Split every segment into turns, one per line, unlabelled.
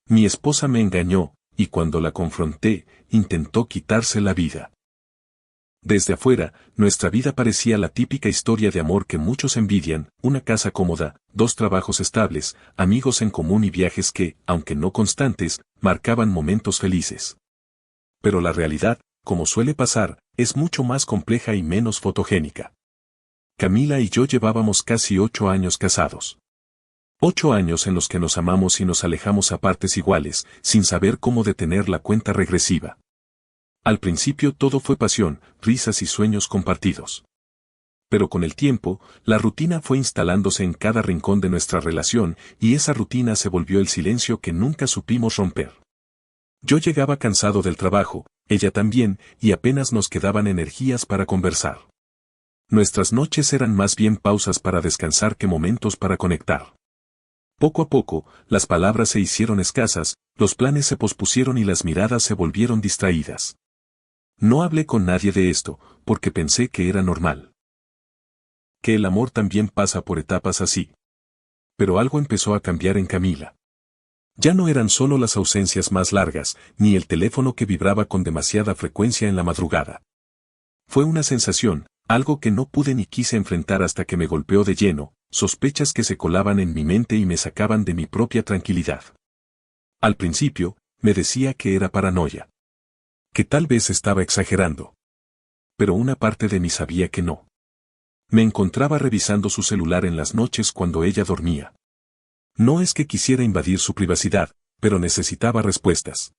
Mi esposa me engañó, y cuando la confronté, intentó quitarse la vida. Desde afuera, nuestra vida parecía la típica historia de amor que muchos envidian: una casa cómoda, 2 trabajos estables, amigos en común y viajes que, aunque no constantes, marcaban momentos felices. Pero la realidad, como suele pasar, es mucho más compleja y menos fotogénica. Camila y yo llevábamos casi 8 años casados. 8 años en los que nos amamos y nos alejamos a partes iguales, sin saber cómo detener la cuenta regresiva. Al principio todo fue pasión, risas y sueños compartidos. Pero con el tiempo, la rutina fue instalándose en cada rincón de nuestra relación, y esa rutina se volvió el silencio que nunca supimos romper. Yo llegaba cansado del trabajo, ella también, y apenas nos quedaban energías para conversar. Nuestras noches eran más bien pausas para descansar que momentos para conectar. Poco a poco, las palabras se hicieron escasas, los planes se pospusieron y las miradas se volvieron distraídas. No hablé con nadie de esto, porque pensé que era normal. Que el amor también pasa por etapas así. Pero algo empezó a cambiar en Camila. Ya no eran solo las ausencias más largas, ni el teléfono que vibraba con demasiada frecuencia en la madrugada. Fue una sensación, algo que no pude ni quise enfrentar hasta que me golpeó de lleno, sospechas que se colaban en mi mente y me sacaban de mi propia tranquilidad. Al principio, me decía que era paranoia. Que tal vez estaba exagerando. Pero una parte de mí sabía que no. Me encontraba revisando su celular en las noches cuando ella dormía. No es que quisiera invadir su privacidad, pero necesitaba respuestas.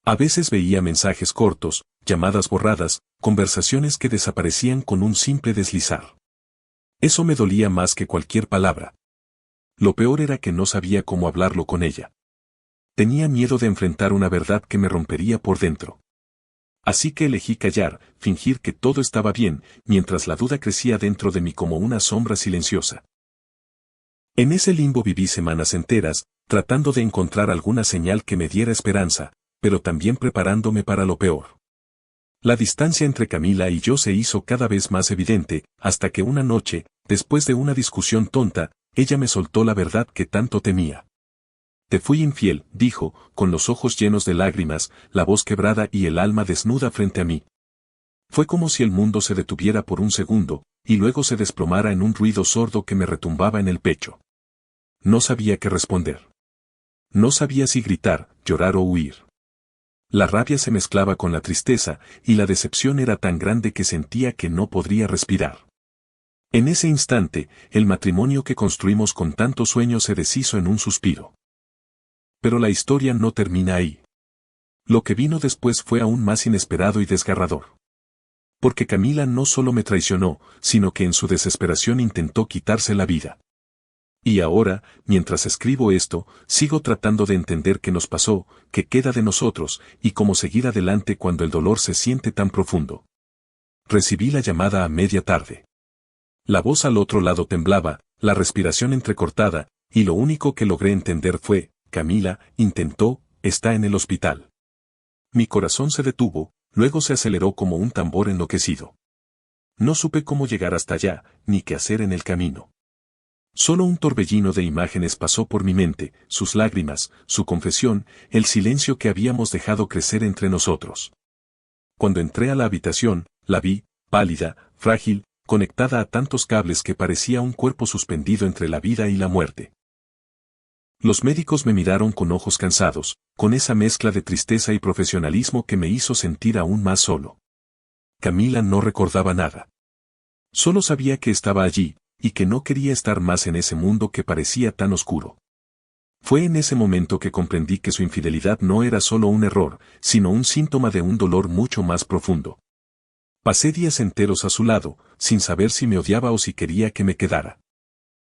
A veces veía mensajes cortos, llamadas borradas, conversaciones que desaparecían con un simple deslizar. Eso me dolía más que cualquier palabra. Lo peor era que no sabía cómo hablarlo con ella. Tenía miedo de enfrentar una verdad que me rompería por dentro. Así que elegí callar, fingir que todo estaba bien, mientras la duda crecía dentro de mí como una sombra silenciosa. En ese limbo viví semanas enteras, tratando de encontrar alguna señal que me diera esperanza, pero también preparándome para lo peor. La distancia entre Camila y yo se hizo cada vez más evidente, hasta que una noche, después de una discusión tonta, ella me soltó la verdad que tanto temía. Te fui infiel, dijo, con los ojos llenos de lágrimas, la voz quebrada y el alma desnuda frente a mí. Fue como si el mundo se detuviera por un segundo, y luego se desplomara en un ruido sordo que me retumbaba en el pecho. No sabía qué responder. No sabía si gritar, llorar o huir. La rabia se mezclaba con la tristeza, y la decepción era tan grande que sentía que no podría respirar. En ese instante, el matrimonio que construimos con tantos sueños se deshizo en un suspiro. Pero la historia no termina ahí. Lo que vino después fue aún más inesperado y desgarrador. Porque Camila no solo me traicionó, sino que en su desesperación intentó quitarse la vida. Y ahora, mientras escribo esto, sigo tratando de entender qué nos pasó, qué queda de nosotros, y cómo seguir adelante cuando el dolor se siente tan profundo. Recibí la llamada a media tarde. La voz al otro lado temblaba, la respiración entrecortada, y lo único que logré entender fue: Camila, intentó, está en el hospital. Mi corazón se detuvo, luego se aceleró como un tambor enloquecido. No supe cómo llegar hasta allá, ni qué hacer en el camino. Solo un torbellino de imágenes pasó por mi mente: sus lágrimas, su confesión, el silencio que habíamos dejado crecer entre nosotros. Cuando entré a la habitación, la vi, pálida, frágil, conectada a tantos cables que parecía un cuerpo suspendido entre la vida y la muerte. Los médicos me miraron con ojos cansados, con esa mezcla de tristeza y profesionalismo que me hizo sentir aún más solo. Camila no recordaba nada. Solo sabía que estaba allí, y que no quería estar más en ese mundo que parecía tan oscuro. Fue en ese momento que comprendí que su infidelidad no era solo un error, sino un síntoma de un dolor mucho más profundo. Pasé días enteros a su lado, sin saber si me odiaba o si quería que me quedara.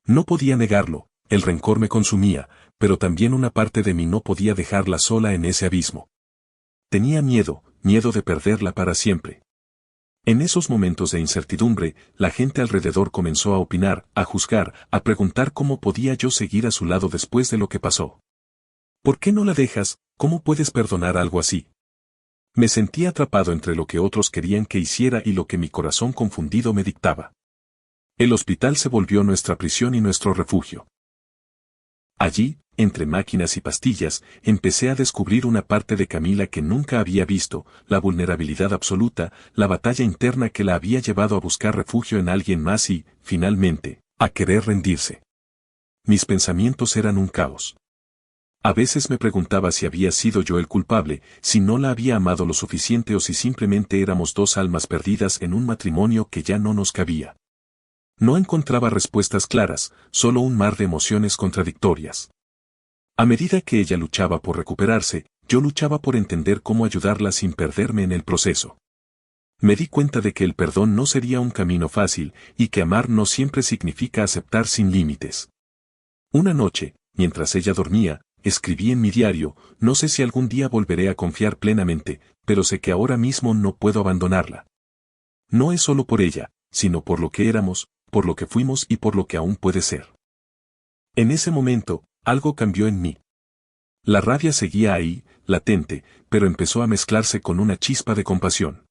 No podía negarlo, el rencor me consumía, pero también una parte de mí no podía dejarla sola en ese abismo. Tenía miedo de perderla para siempre. En esos momentos de incertidumbre, la gente alrededor comenzó a opinar, a juzgar, a preguntar cómo podía yo seguir a su lado después de lo que pasó. ¿Por qué no la dejas? ¿Cómo puedes perdonar algo así? Me sentía atrapado entre lo que otros querían que hiciera y lo que mi corazón confundido me dictaba. El hospital se volvió nuestra prisión y nuestro refugio. Allí, entre máquinas y pastillas, empecé a descubrir una parte de Camila que nunca había visto, la vulnerabilidad absoluta, la batalla interna que la había llevado a buscar refugio en alguien más y, finalmente, a querer rendirse. Mis pensamientos eran un caos. A veces me preguntaba si había sido yo el culpable, si no la había amado lo suficiente o si simplemente éramos dos almas perdidas en un matrimonio que ya no nos cabía. No encontraba respuestas claras, solo un mar de emociones contradictorias. A medida que ella luchaba por recuperarse, yo luchaba por entender cómo ayudarla sin perderme en el proceso. Me di cuenta de que el perdón no sería un camino fácil, y que amar no siempre significa aceptar sin límites. Una noche, mientras ella dormía, escribí en mi diario: no sé si algún día volveré a confiar plenamente, pero sé que ahora mismo no puedo abandonarla. No es solo por ella, sino por lo que éramos, por lo que fuimos y por lo que aún puede ser. En ese momento, algo cambió en mí. La rabia seguía ahí, latente, pero empezó a mezclarse con una chispa de compasión.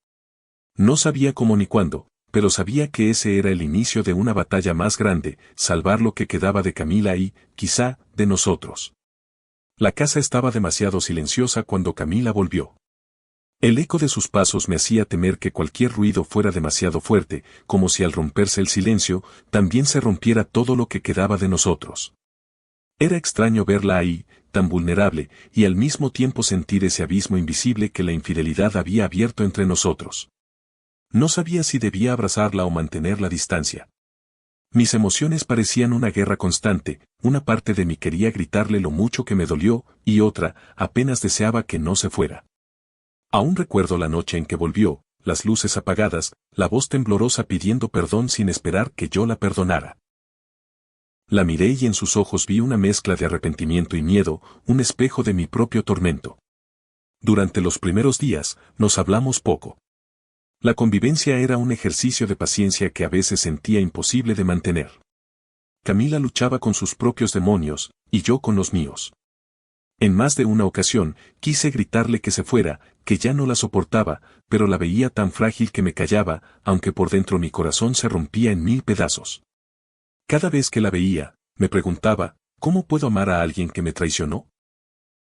No sabía cómo ni cuándo, pero sabía que ese era el inicio de una batalla más grande, salvar lo que quedaba de Camila y, quizá, de nosotros. La casa estaba demasiado silenciosa cuando Camila volvió. El eco de sus pasos me hacía temer que cualquier ruido fuera demasiado fuerte, como si al romperse el silencio, también se rompiera todo lo que quedaba de nosotros. Era extraño verla ahí, tan vulnerable, y al mismo tiempo sentir ese abismo invisible que la infidelidad había abierto entre nosotros. No sabía si debía abrazarla o mantener la distancia. Mis emociones parecían una guerra constante, una parte de mí quería gritarle lo mucho que me dolió, y otra, apenas deseaba que no se fuera. Aún recuerdo la noche en que volvió, las luces apagadas, la voz temblorosa pidiendo perdón sin esperar que yo la perdonara. La miré y en sus ojos vi una mezcla de arrepentimiento y miedo, un espejo de mi propio tormento. Durante los primeros días, nos hablamos poco. La convivencia era un ejercicio de paciencia que a veces sentía imposible de mantener. Camila luchaba con sus propios demonios, y yo con los míos. En más de una ocasión, quise gritarle que se fuera, que ya no la soportaba, pero la veía tan frágil que me callaba, aunque por dentro mi corazón se rompía en 1000 pedazos. Cada vez que la veía, me preguntaba: ¿cómo puedo amar a alguien que me traicionó?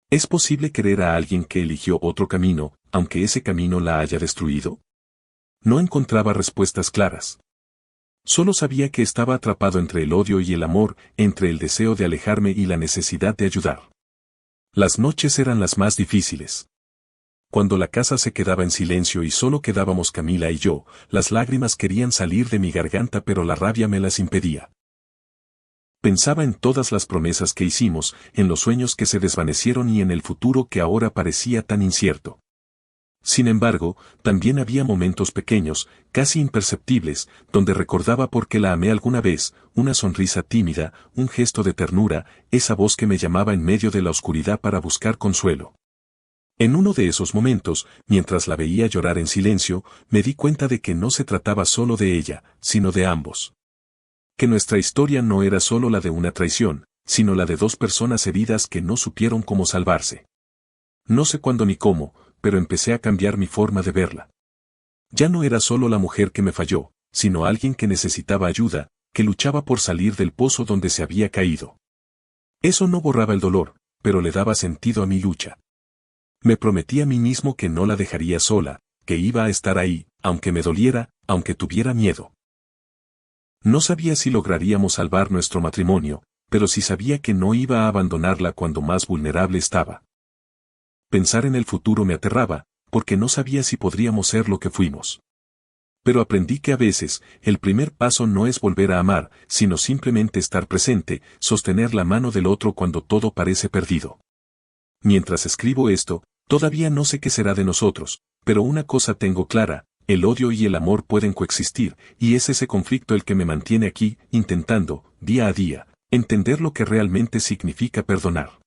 ¿Es posible querer a alguien que eligió otro camino, aunque ese camino la haya destruido? No encontraba respuestas claras. Solo sabía que estaba atrapado entre el odio y el amor, entre el deseo de alejarme y la necesidad de ayudar. Las noches eran las más difíciles. Cuando la casa se quedaba en silencio y solo quedábamos Camila y yo, las lágrimas querían salir de mi garganta pero la rabia me las impedía. Pensaba en todas las promesas que hicimos, en los sueños que se desvanecieron y en el futuro que ahora parecía tan incierto. Sin embargo, también había momentos pequeños, casi imperceptibles, donde recordaba por qué la amé alguna vez, una sonrisa tímida, un gesto de ternura, esa voz que me llamaba en medio de la oscuridad para buscar consuelo. En uno de esos momentos, mientras la veía llorar en silencio, me di cuenta de que no se trataba solo de ella, sino de ambos. Que nuestra historia no era solo la de una traición, sino la de dos personas heridas que no supieron cómo salvarse. No sé cuándo ni cómo, pero empecé a cambiar mi forma de verla. Ya no era solo la mujer que me falló, sino alguien que necesitaba ayuda, que luchaba por salir del pozo donde se había caído. Eso no borraba el dolor, pero le daba sentido a mi lucha. Me prometí a mí mismo que no la dejaría sola, que iba a estar ahí, aunque me doliera, aunque tuviera miedo. No sabía si lograríamos salvar nuestro matrimonio, pero sí sabía que no iba a abandonarla cuando más vulnerable estaba. Pensar en el futuro me aterraba, porque no sabía si podríamos ser lo que fuimos. Pero aprendí que a veces, el primer paso no es volver a amar, sino simplemente estar presente, sostener la mano del otro cuando todo parece perdido. Mientras escribo esto, todavía no sé qué será de nosotros, pero una cosa tengo clara: el odio y el amor pueden coexistir, y es ese conflicto el que me mantiene aquí, intentando, día a día, entender lo que realmente significa perdonar.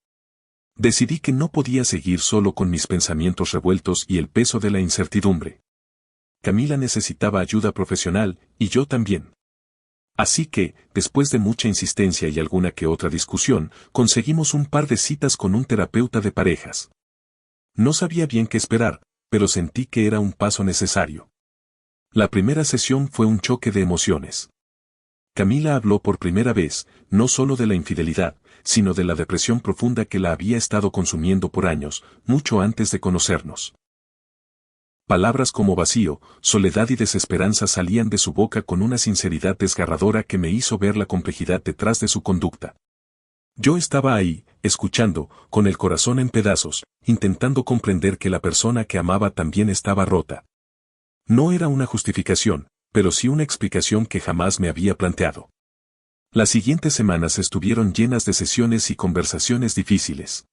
Decidí que no podía seguir solo con mis pensamientos revueltos y el peso de la incertidumbre. Camila necesitaba ayuda profesional, y yo también. Así que, después de mucha insistencia y alguna que otra discusión, conseguimos un par de citas con un terapeuta de parejas. No sabía bien qué esperar, pero sentí que era un paso necesario. La primera sesión fue un choque de emociones. Camila habló por primera vez, no solo de la infidelidad, sino de la depresión profunda que la había estado consumiendo por años, mucho antes de conocernos. Palabras como vacío, soledad y desesperanza salían de su boca con una sinceridad desgarradora que me hizo ver la complejidad detrás de su conducta. Yo estaba ahí, escuchando, con el corazón en pedazos, intentando comprender que la persona que amaba también estaba rota. No era una justificación, pero sí una explicación que jamás me había planteado. Las siguientes semanas estuvieron llenas de sesiones y conversaciones difíciles.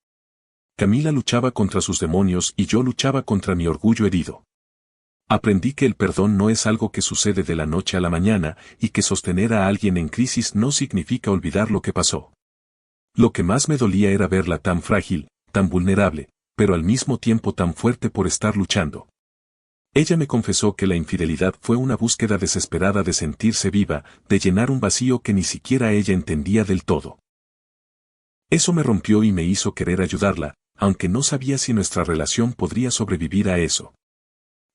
Camila luchaba contra sus demonios y yo luchaba contra mi orgullo herido. Aprendí que el perdón no es algo que sucede de la noche a la mañana y que sostener a alguien en crisis no significa olvidar lo que pasó. Lo que más me dolía era verla tan frágil, tan vulnerable, pero al mismo tiempo tan fuerte por estar luchando. Ella me confesó que la infidelidad fue una búsqueda desesperada de sentirse viva, de llenar un vacío que ni siquiera ella entendía del todo. Eso me rompió y me hizo querer ayudarla, aunque no sabía si nuestra relación podría sobrevivir a eso.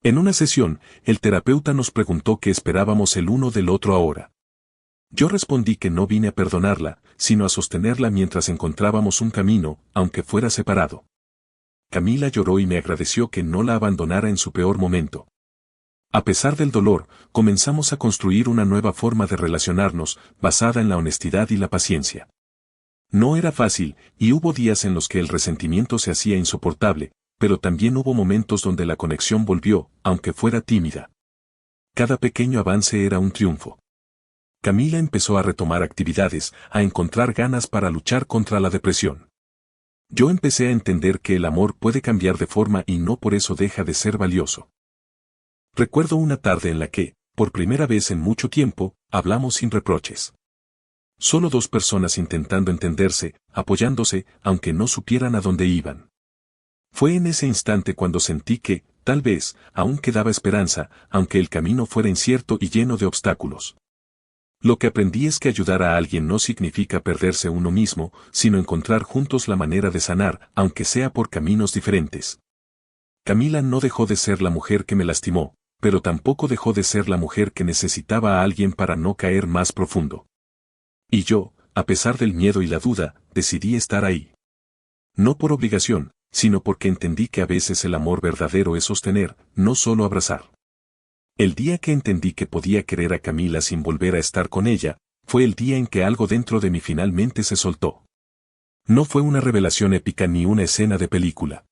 En una sesión, el terapeuta nos preguntó qué esperábamos el uno del otro ahora. Yo respondí que no vine a perdonarla, sino a sostenerla mientras encontrábamos un camino, aunque fuera separado. Camila lloró y me agradeció que no la abandonara en su peor momento. A pesar del dolor, comenzamos a construir una nueva forma de relacionarnos, basada en la honestidad y la paciencia. No era fácil, y hubo días en los que el resentimiento se hacía insoportable, pero también hubo momentos donde la conexión volvió, aunque fuera tímida. Cada pequeño avance era un triunfo. Camila empezó a retomar actividades, a encontrar ganas para luchar contra la depresión. Yo empecé a entender que el amor puede cambiar de forma y no por eso deja de ser valioso. Recuerdo una tarde en la que, por primera vez en mucho tiempo, hablamos sin reproches. Solo dos personas intentando entenderse, apoyándose, aunque no supieran a dónde iban. Fue en ese instante cuando sentí que, tal vez, aún quedaba esperanza, aunque el camino fuera incierto y lleno de obstáculos. Lo que aprendí es que ayudar a alguien no significa perderse uno mismo, sino encontrar juntos la manera de sanar, aunque sea por caminos diferentes. Camila no dejó de ser la mujer que me lastimó, pero tampoco dejó de ser la mujer que necesitaba a alguien para no caer más profundo. Y yo, a pesar del miedo y la duda, decidí estar ahí. No por obligación, sino porque entendí que a veces el amor verdadero es sostener, no solo abrazar. El día que entendí que podía querer a Camila sin volver a estar con ella, fue el día en que algo dentro de mí finalmente se soltó. No fue una revelación épica ni una escena de película.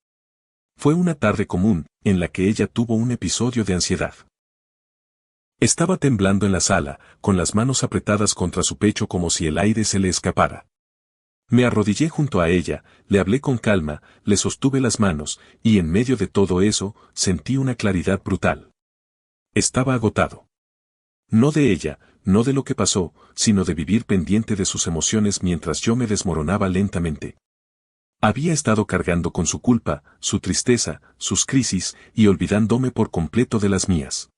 Fue una tarde común, en la que ella tuvo un episodio de ansiedad. Estaba temblando en la sala, con las manos apretadas contra su pecho como si el aire se le escapara. Me arrodillé junto a ella, le hablé con calma, le sostuve las manos, y en medio de todo eso, sentí una claridad brutal. Estaba agotado. No de ella, no de lo que pasó, sino de vivir pendiente de sus emociones mientras yo me desmoronaba lentamente. Había estado cargando con su culpa, su tristeza, sus crisis, y olvidándome por completo de las mías.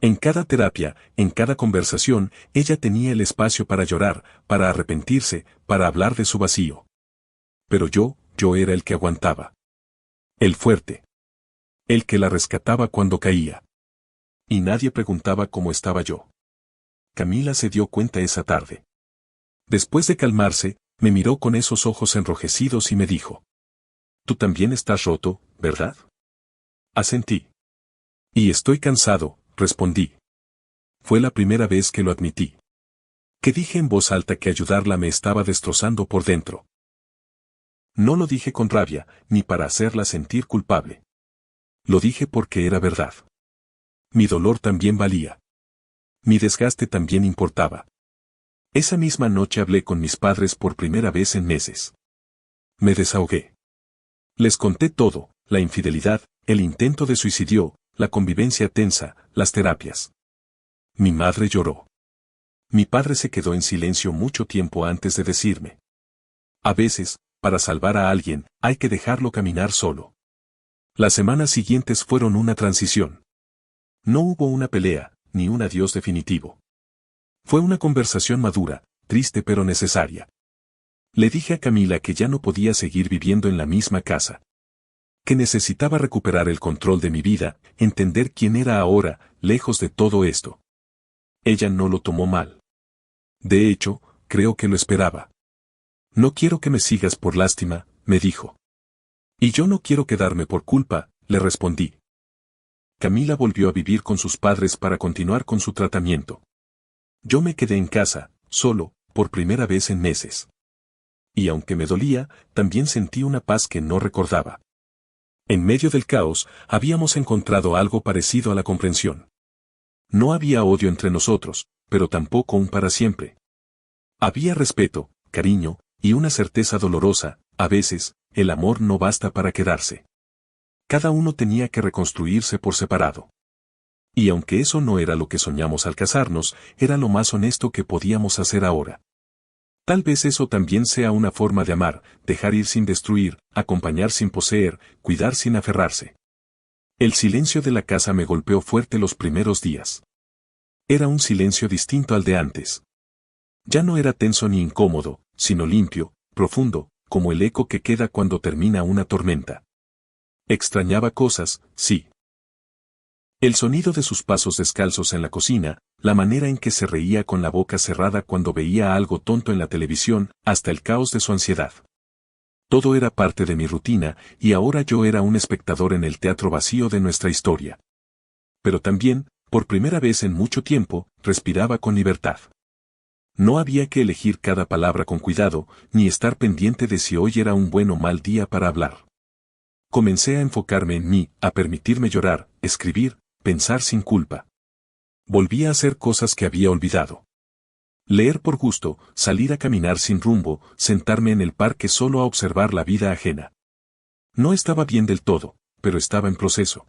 En cada terapia, en cada conversación, ella tenía el espacio para llorar, para arrepentirse, para hablar de su vacío. Pero yo era el que aguantaba. El fuerte. El que la rescataba cuando caía. Y nadie preguntaba cómo estaba yo. Camila se dio cuenta esa tarde. Después de calmarse, me miró con esos ojos enrojecidos y me dijo: «Tú también estás roto, ¿verdad?» Asentí. «Y estoy cansado», respondí. Fue la primera vez que lo admití. Que dije en voz alta que ayudarla me estaba destrozando por dentro. No lo dije con rabia, ni para hacerla sentir culpable. Lo dije porque era verdad. Mi dolor también valía. Mi desgaste también importaba. Esa misma noche hablé con mis padres por primera vez en meses. Me desahogué. Les conté todo, la infidelidad, el intento de suicidio, la convivencia tensa, las terapias. Mi madre lloró. Mi padre se quedó en silencio mucho tiempo antes de decirme: «A veces, para salvar a alguien, hay que dejarlo caminar solo». Las semanas siguientes fueron una transición. No hubo una pelea, ni un adiós definitivo. Fue una conversación madura, triste pero necesaria. Le dije a Camila que ya no podía seguir viviendo en la misma casa. Que necesitaba recuperar el control de mi vida, entender quién era ahora, lejos de todo esto. Ella no lo tomó mal. De hecho, creo que lo esperaba. No quiero que me sigas por lástima, me dijo. Y yo no quiero quedarme por culpa, le respondí. Camila volvió a vivir con sus padres para continuar con su tratamiento. Yo me quedé en casa, solo, por primera vez en meses. Y aunque me dolía, también sentí una paz que no recordaba. En medio del caos, habíamos encontrado algo parecido a la comprensión. No había odio entre nosotros, pero tampoco un para siempre. Había respeto, cariño, y una certeza dolorosa: a veces, el amor no basta para quedarse. Cada uno tenía que reconstruirse por separado. Y aunque eso no era lo que soñamos al casarnos, era lo más honesto que podíamos hacer ahora. Tal vez eso también sea una forma de amar: dejar ir sin destruir, acompañar sin poseer, cuidar sin aferrarse. El silencio de la casa me golpeó fuerte los primeros días. Era un silencio distinto al de antes. Ya no era tenso ni incómodo, sino limpio, profundo, como el eco que queda cuando termina una tormenta. Extrañaba cosas, sí. El sonido de sus pasos descalzos en la cocina, la manera en que se reía con la boca cerrada cuando veía algo tonto en la televisión, hasta el caos de su ansiedad. Todo era parte de mi rutina, y ahora yo era un espectador en el teatro vacío de nuestra historia. Pero también, por primera vez en mucho tiempo, respiraba con libertad. No había que elegir cada palabra con cuidado, ni estar pendiente de si hoy era un buen o mal día para hablar. Comencé a enfocarme en mí, a permitirme llorar, escribir, pensar sin culpa. Volví a hacer cosas que había olvidado. Leer por gusto, salir a caminar sin rumbo, sentarme en el parque solo a observar la vida ajena. No estaba bien del todo, pero estaba en proceso.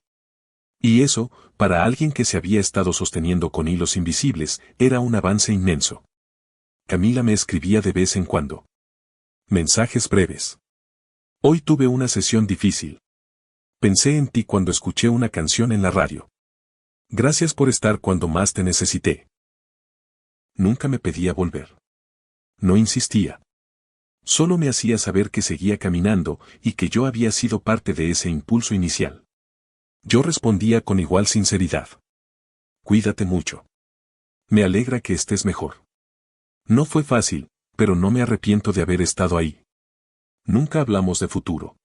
Y eso, para alguien que se había estado sosteniendo con hilos invisibles, era un avance inmenso. Camila me escribía de vez en cuando. Mensajes breves. Hoy tuve una sesión difícil. Pensé en ti cuando escuché una canción en la radio. Gracias por estar cuando más te necesité. Nunca me pedía volver. No insistía. Solo me hacía saber que seguía caminando y que yo había sido parte de ese impulso inicial. Yo respondía con igual sinceridad. Cuídate mucho. Me alegra que estés mejor. No fue fácil, pero no me arrepiento de haber estado ahí. Nunca hablamos de futuro.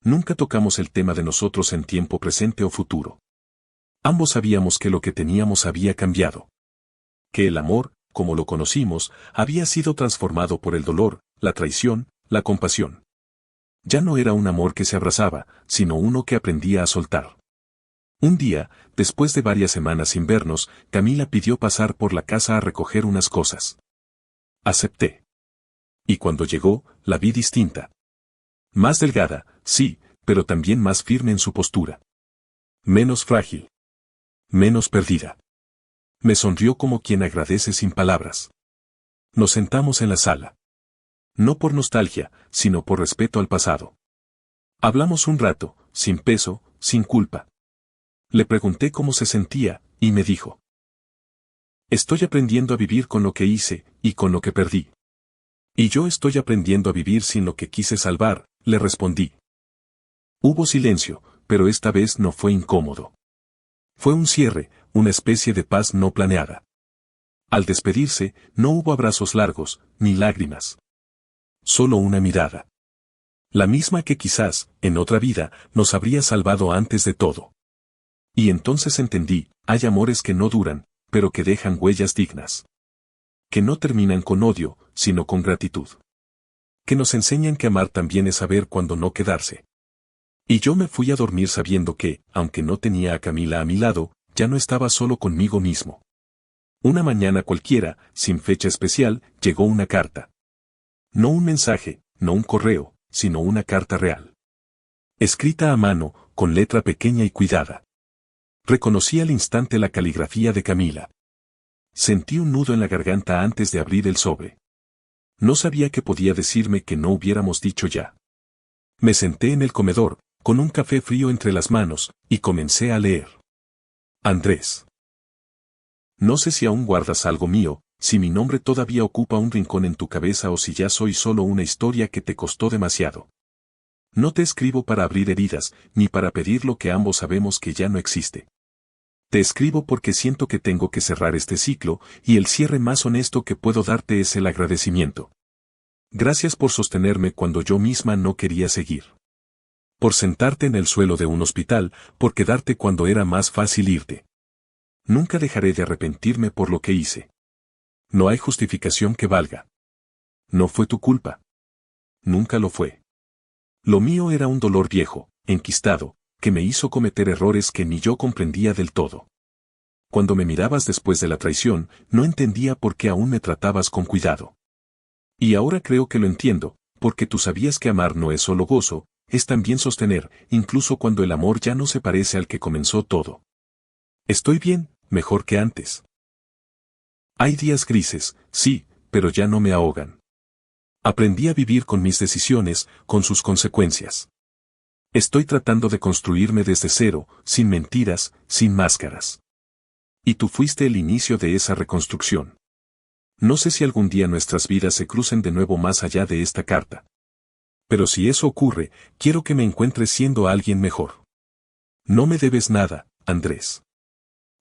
Nunca tocamos el tema de nosotros en tiempo presente o futuro. Ambos sabíamos que lo que teníamos había cambiado. Que el amor, como lo conocimos, había sido transformado por el dolor, la traición, la compasión. Ya no era un amor que se abrazaba, sino uno que aprendía a soltar. Un día, después de varias semanas sin vernos, Camila pidió pasar por la casa a recoger unas cosas. Acepté. Y cuando llegó, la vi distinta. Más delgada, sí, pero también más firme en su postura. Menos frágil. Menos perdida. Me sonrió como quien agradece sin palabras. Nos sentamos en la sala. No por nostalgia, sino por respeto al pasado. Hablamos un rato, sin peso, sin culpa. Le pregunté cómo se sentía, y me dijo: estoy aprendiendo a vivir con lo que hice, y con lo que perdí. Y yo estoy aprendiendo a vivir sin lo que quise salvar, le respondí. Hubo silencio, pero esta vez no fue incómodo. Fue un cierre, una especie de paz no planeada. Al despedirse, no hubo abrazos largos, ni lágrimas. Solo una mirada. La misma que quizás, en otra vida, nos habría salvado antes de todo. Y entonces entendí: hay amores que no duran, pero que dejan huellas dignas. Que no terminan con odio, sino con gratitud. Que nos enseñan que amar también es saber cuándo no quedarse. Y yo me fui a dormir sabiendo que, aunque no tenía a Camila a mi lado, ya no estaba solo conmigo mismo. Una mañana cualquiera, sin fecha especial, llegó una carta. No un mensaje, no un correo, sino una carta real. Escrita a mano, con letra pequeña y cuidada. Reconocí al instante la caligrafía de Camila. Sentí un nudo en la garganta antes de abrir el sobre. No sabía qué podía decirme que no hubiéramos dicho ya. Me senté en el comedor, con un café frío entre las manos, y comencé a leer. Andrés. No sé si aún guardas algo mío, si mi nombre todavía ocupa un rincón en tu cabeza o si ya soy solo una historia que te costó demasiado. No te escribo para abrir heridas, ni para pedir lo que ambos sabemos que ya no existe. Te escribo porque siento que tengo que cerrar este ciclo, y el cierre más honesto que puedo darte es el agradecimiento. Gracias por sostenerme cuando yo misma no quería seguir. Por sentarte en el suelo de un hospital, por quedarte cuando era más fácil irte. Nunca dejaré de arrepentirme por lo que hice. No hay justificación que valga. No fue tu culpa. Nunca lo fue. Lo mío era un dolor viejo, enquistado, que me hizo cometer errores que ni yo comprendía del todo. Cuando me mirabas después de la traición, no entendía por qué aún me tratabas con cuidado. Y ahora creo que lo entiendo, porque tú sabías que amar no es solo gozo, es también sostener, incluso cuando el amor ya no se parece al que comenzó todo. Estoy bien, mejor que antes. Hay días grises, sí, pero ya no me ahogan. Aprendí a vivir con mis decisiones, con sus consecuencias. Estoy tratando de construirme desde cero, sin mentiras, sin máscaras. Y tú fuiste el inicio de esa reconstrucción. No sé si algún día nuestras vidas se crucen de nuevo más allá de esta carta. Pero si eso ocurre, quiero que me encuentres siendo alguien mejor. No me debes nada, Andrés.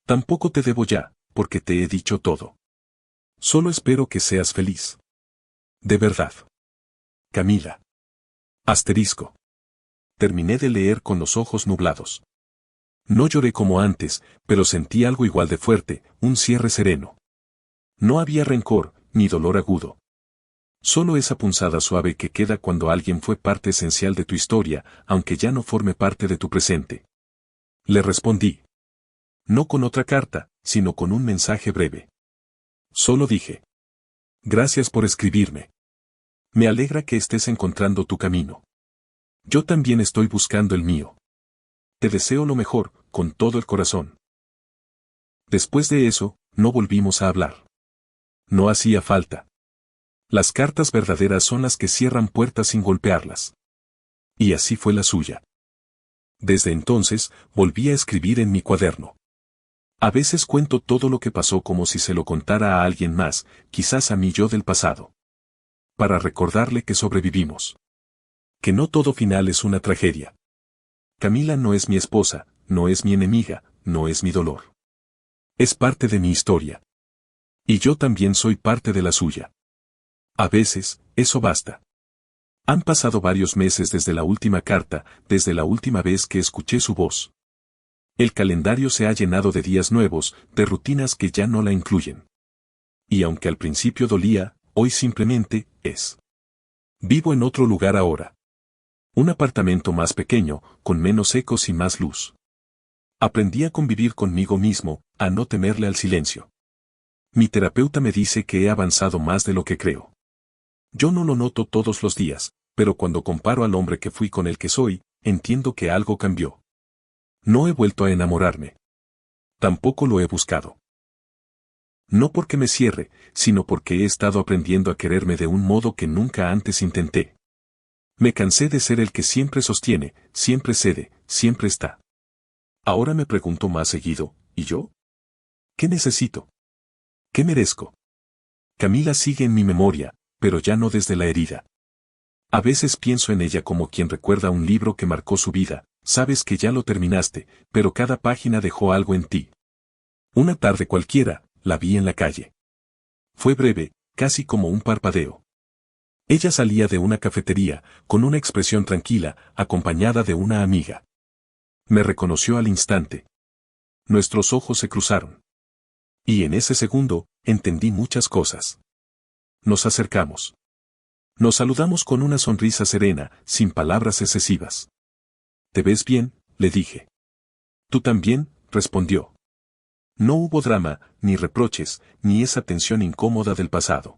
Tampoco te debo ya, porque te he dicho todo. Solo espero que seas feliz. De verdad. Camila. Asterisco. Terminé de leer con los ojos nublados. No lloré como antes, pero sentí algo igual de fuerte, un cierre sereno. No había rencor, ni dolor agudo. Solo esa punzada suave que queda cuando alguien fue parte esencial de tu historia, aunque ya no forme parte de tu presente. Le respondí. No con otra carta, sino con un mensaje breve. Solo dije. Gracias por escribirme. Me alegra que estés encontrando tu camino. Yo también estoy buscando el mío. Te deseo lo mejor, con todo el corazón. Después de eso, no volvimos a hablar. No hacía falta. Las cartas verdaderas son las que cierran puertas sin golpearlas. Y así fue la suya. Desde entonces, volví a escribir en mi cuaderno. A veces cuento todo lo que pasó como si se lo contara a alguien más, quizás a mi yo del pasado. Para recordarle que sobrevivimos. Que no todo final es una tragedia. Camila no es mi esposa, no es mi enemiga, no es mi dolor. Es parte de mi historia. Y yo también soy parte de la suya. A veces, eso basta. Han pasado varios meses desde la última carta, desde la última vez que escuché su voz. El calendario se ha llenado de días nuevos, de rutinas que ya no la incluyen. Y aunque al principio dolía, hoy simplemente es. Vivo en otro lugar ahora. Un apartamento más pequeño, con menos ecos y más luz. Aprendí a convivir conmigo mismo, a no temerle al silencio. Mi terapeuta me dice que he avanzado más de lo que creo. Yo no lo noto todos los días, pero cuando comparo al hombre que fui con el que soy, entiendo que algo cambió. No he vuelto a enamorarme. Tampoco lo he buscado. No porque me cierre, sino porque he estado aprendiendo a quererme de un modo que nunca antes intenté. Me cansé de ser el que siempre sostiene, siempre cede, siempre está. Ahora me pregunto más seguido, ¿y yo? ¿Qué necesito? ¿Qué merezco? Camila sigue en mi memoria, pero ya no desde la herida. A veces pienso en ella como quien recuerda un libro que marcó su vida, sabes que ya lo terminaste, pero cada página dejó algo en ti. Una tarde cualquiera, la vi en la calle. Fue breve, casi como un parpadeo. Ella salía de una cafetería, con una expresión tranquila, acompañada de una amiga. Me reconoció al instante. Nuestros ojos se cruzaron. Y en ese segundo, entendí muchas cosas. Nos acercamos. Nos saludamos con una sonrisa serena, sin palabras excesivas. ¿Te ves bien?, le dije. ¿Tú también?, respondió. No hubo drama, ni reproches, ni esa tensión incómoda del pasado.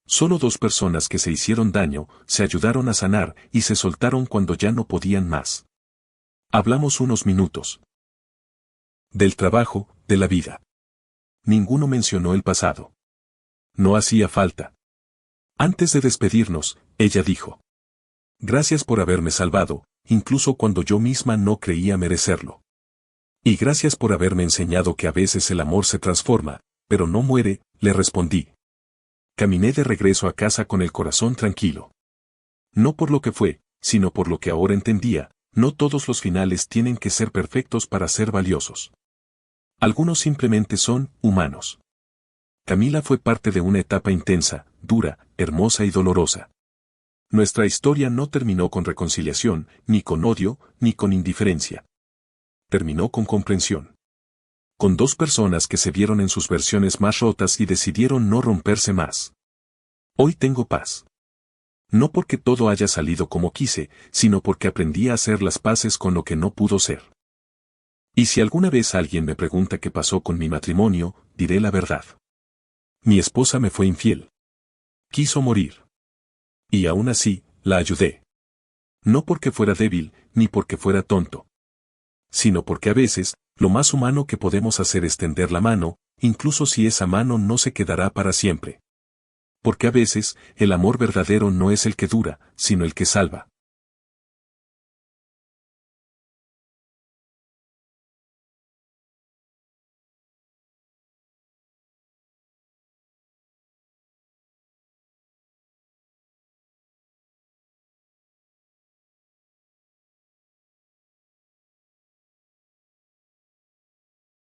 Solo dos personas que se hicieron daño, se ayudaron a sanar y se soltaron cuando ya no podían más. Hablamos unos minutos. Del trabajo, de la vida. Ninguno mencionó el pasado. No hacía falta. Antes de despedirnos, ella dijo. Gracias por haberme salvado, incluso cuando yo misma no creía merecerlo. Y gracias por haberme enseñado que a veces el amor se transforma, pero no muere, le respondí. Caminé de regreso a casa con el corazón tranquilo. No por lo que fue, sino por lo que ahora entendía, no todos los finales tienen que ser perfectos para ser valiosos. Algunos simplemente son humanos. Camila fue parte de una etapa intensa, dura, hermosa y dolorosa. Nuestra historia no terminó con reconciliación, ni con odio, ni con indiferencia. Terminó con comprensión. Con dos personas que se vieron en sus versiones más rotas y decidieron no romperse más. Hoy tengo paz. No porque todo haya salido como quise, sino porque aprendí a hacer las paces con lo que no pudo ser. Y si alguna vez alguien me pregunta qué pasó con mi matrimonio, diré la verdad. Mi esposa me fue infiel. Quiso morir. Y aún así, la ayudé. No porque fuera débil, ni porque fuera tonto. Sino porque a veces, lo más humano que podemos hacer es tender la mano, incluso si esa mano no se quedará para siempre. Porque a veces, el amor verdadero no es el que dura, sino el que salva.